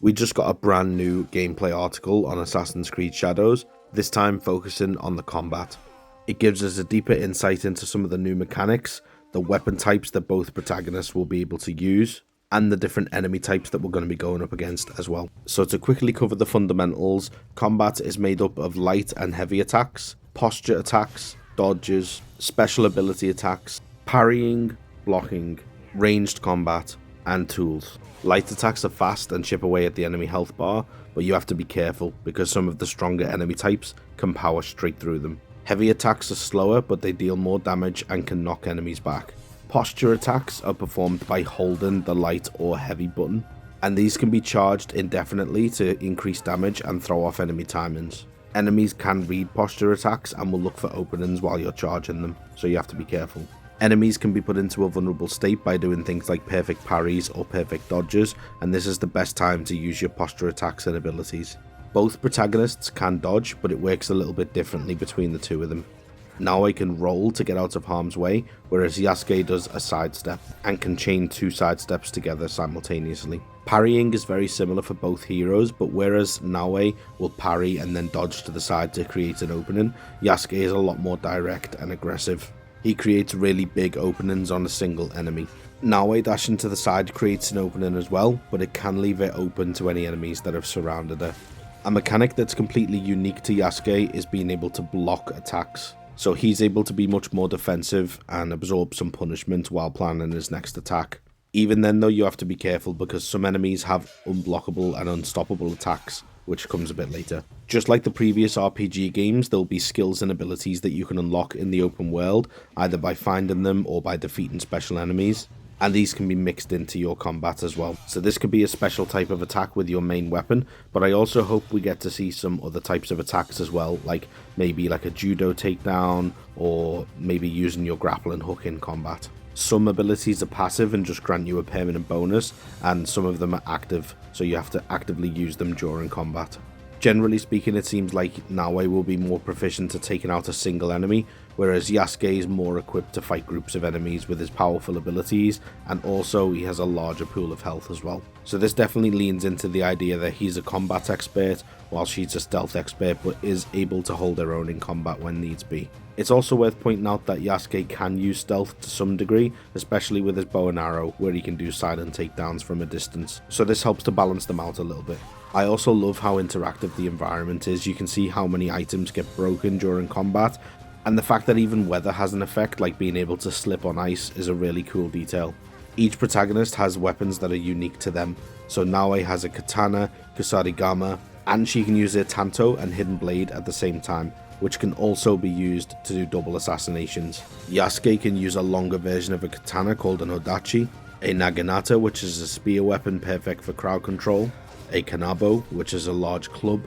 We just got a brand new gameplay article on Assassin's Creed Shadows, this time focusing on the combat. It gives us a deeper insight into some of the new mechanics, the weapon types that both protagonists will be able to use, and the different enemy types that we're going to be going up against as well. So to quickly cover the fundamentals, combat is made up of light and heavy attacks, posture attacks, dodges, special ability attacks, parrying, blocking, ranged combat, and tools. Light attacks are fast and chip away at the enemy health bar, but you have to be careful because some of the stronger enemy types can power straight through them. Heavy attacks are slower, but they deal more damage and can knock enemies back. Posture attacks are performed by holding the light or heavy button, and these can be charged indefinitely to increase damage and throw off enemy timings. Enemies can read posture attacks and will look for openings while you're charging them, so you have to be careful. Enemies can be put into a vulnerable state by doing things like perfect parries or perfect dodges, and this is the best time to use your posture attacks and abilities. Both protagonists can dodge, but it works a little bit differently between the two of them. Naoe can roll to get out of harm's way, whereas Yasuke does a sidestep and can chain two sidesteps together simultaneously. Parrying is very similar for both heroes, but whereas Naoe will parry and then dodge to the side to create an opening, Yasuke is a lot more direct and aggressive. He creates really big openings on a single enemy. Naoe dashing to the side creates an opening as well, but it can leave it open to any enemies that have surrounded her. A mechanic that's completely unique to Yasuke is being able to block attacks. So he's able to be much more defensive and absorb some punishment while planning his next attack. Even then though, you have to be careful because some enemies have unblockable and unstoppable attacks, which comes a bit later. Just like the previous RPG games, there'll be skills and abilities that you can unlock in the open world, either by finding them or by defeating special enemies, and these can be mixed into your combat as well. So this could be a special type of attack with your main weapon, but I also hope we get to see some other types of attacks as well, like maybe like a judo takedown, or maybe using your grappling hook in combat. Some abilities are passive and just grant you a permanent bonus, and some of them are active, so you have to actively use them during combat. Generally speaking, it seems like Naoe will be more proficient at taking out a single enemy, whereas Yasuke is more equipped to fight groups of enemies with his powerful abilities, and also he has a larger pool of health as well. So this definitely leans into the idea that he's a combat expert, while she's a stealth expert, but is able to hold her own in combat when needs be. It's also worth pointing out that Yasuke can use stealth to some degree, especially with his bow and arrow, where he can do silent takedowns from a distance, so this helps to balance them out a little bit. I also love how interactive the environment is. You can see how many items get broken during combat, and the fact that even weather has an effect, like being able to slip on ice, is a really cool detail. Each protagonist has weapons that are unique to them, so Naoe has a katana, kusarigama, and she can use her tanto and hidden blade at the same time, which can also be used to do double assassinations. Yasuke can use a longer version of a katana called an odachi, a naginata, which is a spear weapon perfect for crowd control, a kanabo, which is a large club,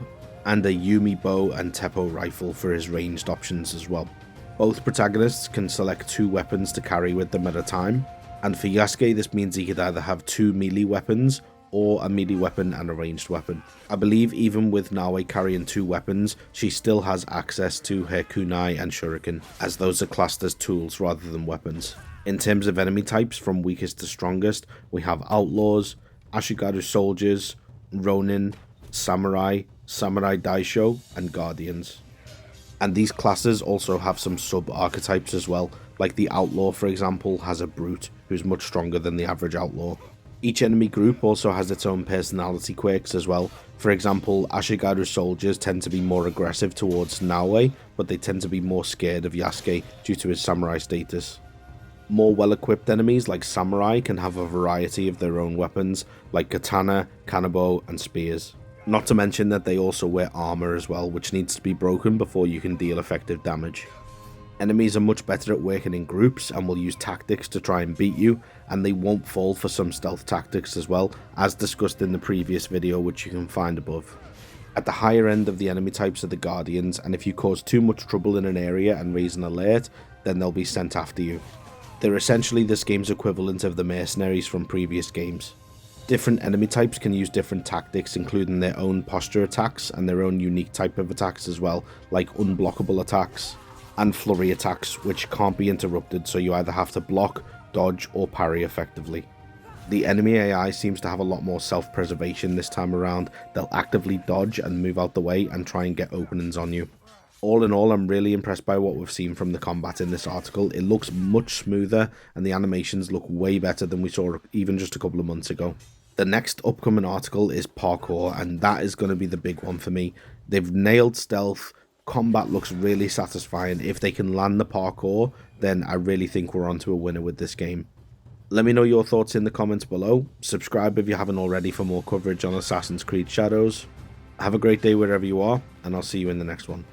and a yumi bow and teppo rifle for his ranged options as well. Both protagonists can select two weapons to carry with them at a time, and for Yasuke this means he could either have two melee weapons or a melee weapon and a ranged weapon. I believe even with Naoe carrying two weapons, she still has access to her kunai and shuriken, as those are classed as tools rather than weapons. In terms of enemy types from weakest to strongest, we have outlaws, Ashigaru soldiers, ronin, samurai, samurai daisho, and guardians. And these classes also have some sub-archetypes as well, like the outlaw for example has a brute, who's much stronger than the average outlaw. Each enemy group also has its own personality quirks as well. For example, Ashigaru soldiers tend to be more aggressive towards Naoe, but they tend to be more scared of Yasuke due to his samurai status. More well-equipped enemies like samurai can have a variety of their own weapons, like katana, kanabo, and spears. Not to mention that they also wear armor as well, which needs to be broken before you can deal effective damage. Enemies are much better at working in groups and will use tactics to try and beat you, and they won't fall for some stealth tactics as well, as discussed in the previous video, which you can find above. At the higher end of the enemy types are the guardians, and if you cause too much trouble in an area and raise an alert, then they'll be sent after you. They're essentially this game's equivalent of the mercenaries from previous games. Different enemy types can use different tactics, including their own posture attacks and their own unique type of attacks as well, like unblockable attacks and flurry attacks, which can't be interrupted, so you either have to block, dodge, or parry effectively. The enemy AI seems to have a lot more self-preservation this time around. They'll actively dodge and move out the way and try and get openings on you. All in all, I'm really impressed by what we've seen from the combat in this article. It looks much smoother and the animations look way better than we saw even just a couple of months ago. The next upcoming article is parkour, and that is going to be the big one for me. They've nailed stealth. Combat looks really satisfying. If they can land the parkour, then I really think we're onto a winner with this game. Let me know your thoughts in the comments below. Subscribe if you haven't already for more coverage on Assassin's Creed Shadows. Have a great day wherever you are, and I'll see you in the next one.